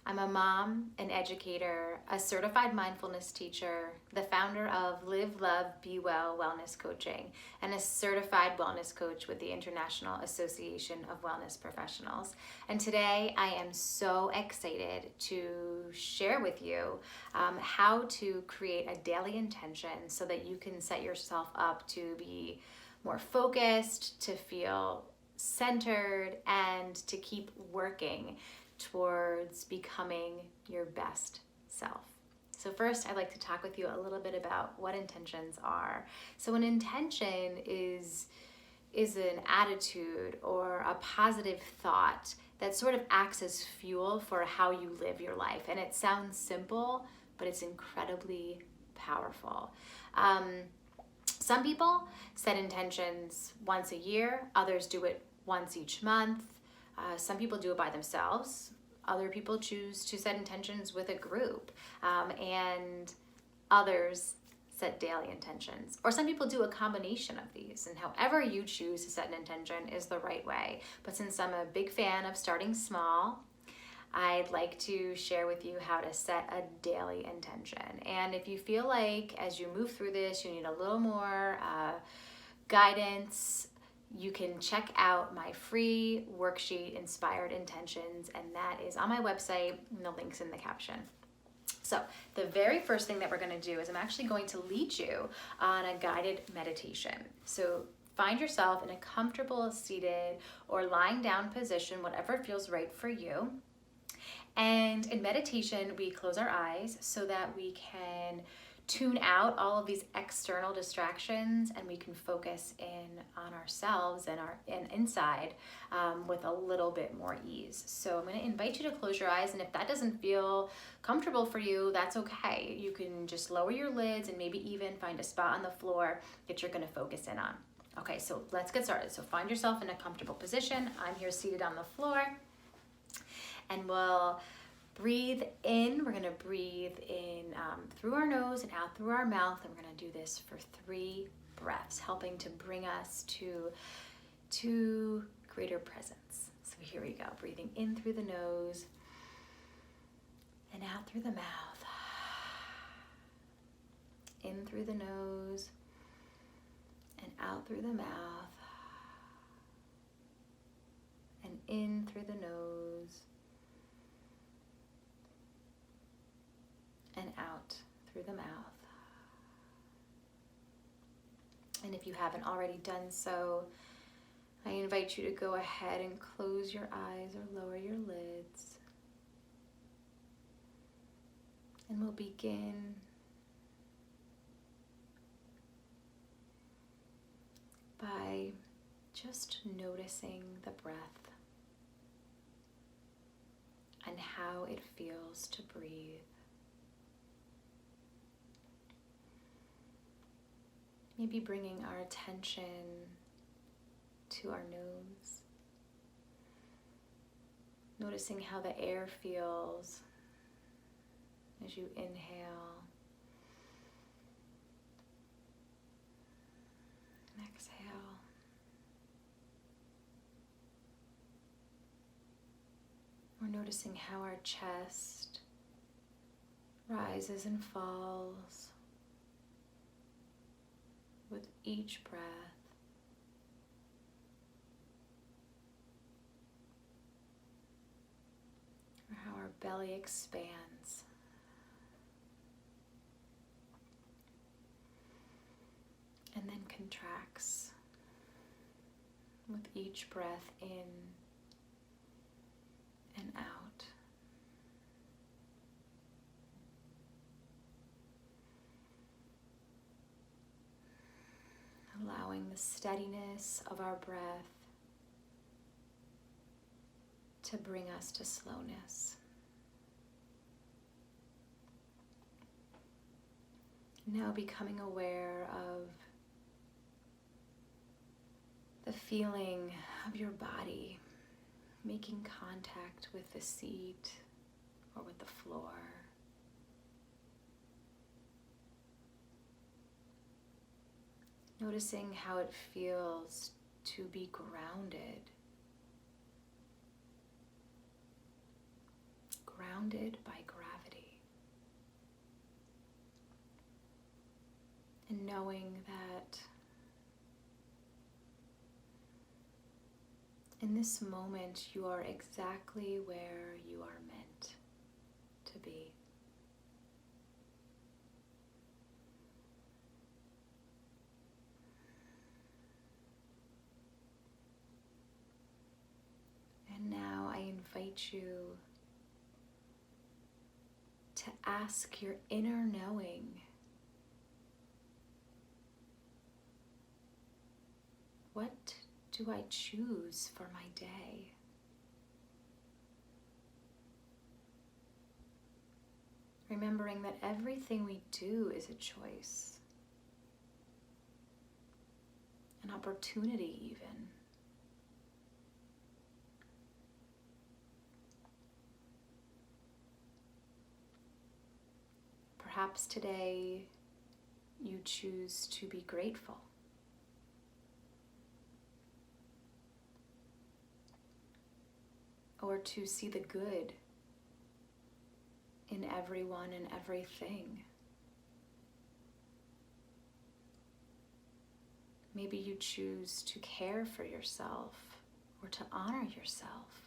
I'm a mom, an educator, a certified mindfulness teacher, the founder of Live, Love, Be Well Wellness Coaching, and a certified wellness coach with the International Association of Wellness Professionals. And today I am so excited to share with you how to create a daily intention so that you can set yourself up to be more focused, to feel centered, and to keep working towards becoming your best self. So first, I'd like to talk with you a little bit about what intentions are. So an intention is an attitude or a positive thought that sort of acts as fuel for how you live your life. And it sounds simple, but it's incredibly powerful. Some people set intentions once a year, others do it once each month. Some people do it by themselves. Other people choose to set intentions with a group, and others set daily intentions. Or some people do a combination of these, and however you choose to set an intention is the right way. But since I'm a big fan of starting small, I'd like to share with you how to set a daily intention. And if you feel like as you move through this, you need a little more guidance, you can check out my free worksheet, Inspired Intentions, and that is on my website, and the link's in the caption. So the very first thing that we're going to do is I'm actually going to lead you on a guided meditation. So find yourself in a comfortable seated or lying down position, whatever feels right for you. And in meditation, we close our eyes so that we can tune out all of these external distractions, and we can focus in on ourselves and inside with a little bit more ease. So I'm going to invite you to close your eyes, and if that doesn't feel comfortable for you, that's okay. You can just lower your lids and maybe even find a spot on the floor that you're going to focus in on. Okay, so let's get started. So find yourself in a comfortable position. I'm here seated on the floor, and we'll breathe in. We're going to breathe in through our nose and out through our mouth. And we're going to do this for 3 breaths, helping to bring us to greater presence. So here we go. Breathing in through the nose and out through the mouth. In through the nose and out through the mouth. And in through the nose and out through the mouth. And if you haven't already done so, I invite you to go ahead and close your eyes or lower your lids. And we'll begin by just noticing the breath and how it feels to breathe. Maybe bringing our attention to our nose, noticing how the air feels as you inhale and exhale. We're noticing how our chest rises and falls with each breath. Or how our belly expands. And then contracts with each breath in and out. Allowing the steadiness of our breath to bring us to slowness. Now becoming aware of the feeling of your body making contact with the seat or with the floor. Noticing how it feels to be grounded grounded by gravity. And knowing that in this moment you are exactly where you are meant to be. And now I invite you to ask your inner knowing, what do I choose for my day? Remembering that everything we do is a choice, an opportunity even. Perhaps today you choose to be grateful. Or to see the good in everyone and everything. Maybe you choose to care for yourself or to honor yourself.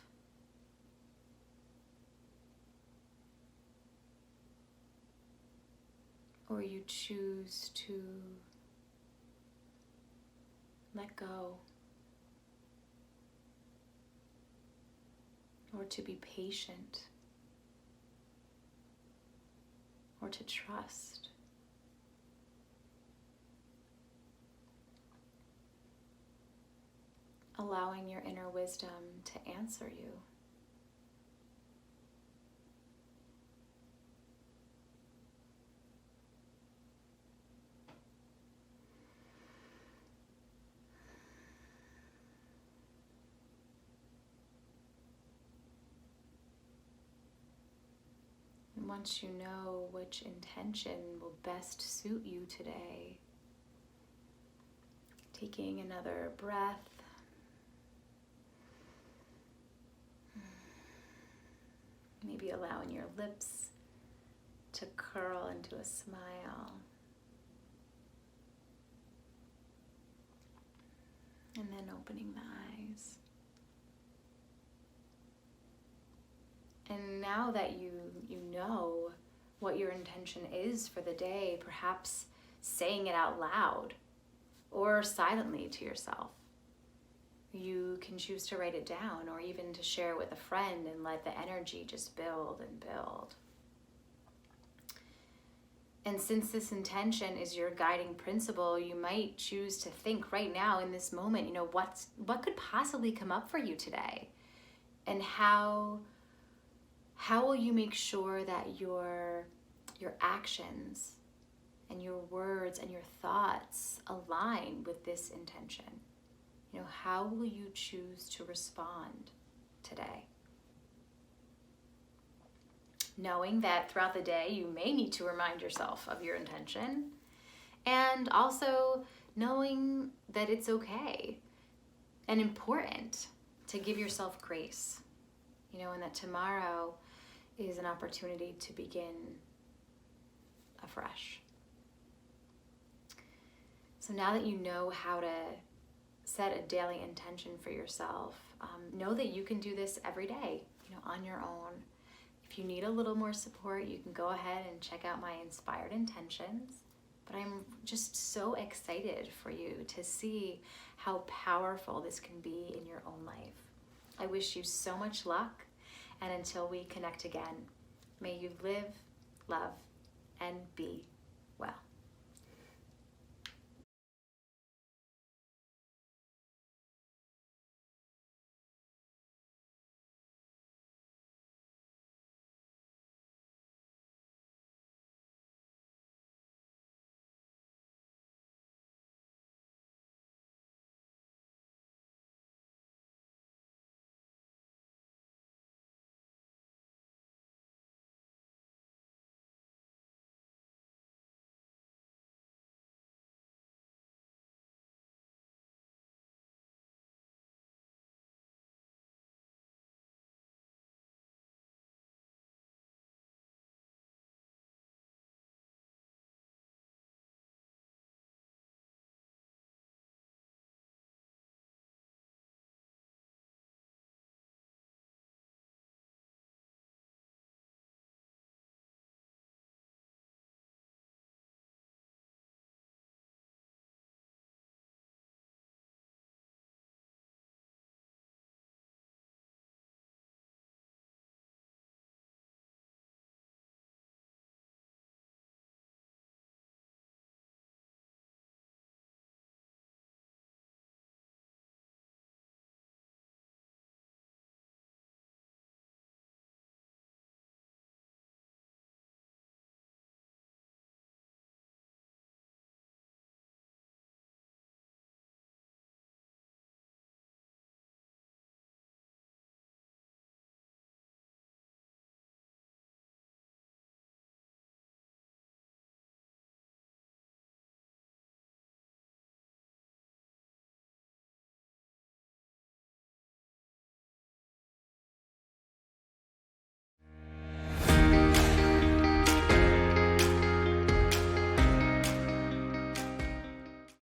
Or you choose to let go, or to be patient, or to trust. Allowing your inner wisdom to answer you. And once you know which intention will best suit you today, taking another breath. Maybe allowing your lips to curl into a smile. And then opening the eyes. And now that you know what your intention is for the day, perhaps saying it out loud or silently to yourself. You can choose to write it down or even to share it with a friend and let the energy just build and build. And since this intention is your guiding principle, you might choose to think right now in this moment, what could possibly come up for you today? And how will you make sure that your actions and your words and your thoughts align with this intention? How will you choose to respond today? Knowing that throughout the day you may need to remind yourself of your intention, and also knowing that it's okay and important to give yourself grace, and that tomorrow is an opportunity to begin afresh. So now that you know how to set a daily intention for yourself, know that you can do this every day, on your own. If you need a little more support, you can go ahead and check out my Inspired Intentions. But I'm just so excited for you to see how powerful this can be in your own life. I wish you so much luck, and until we connect again, may you live, love, and be well.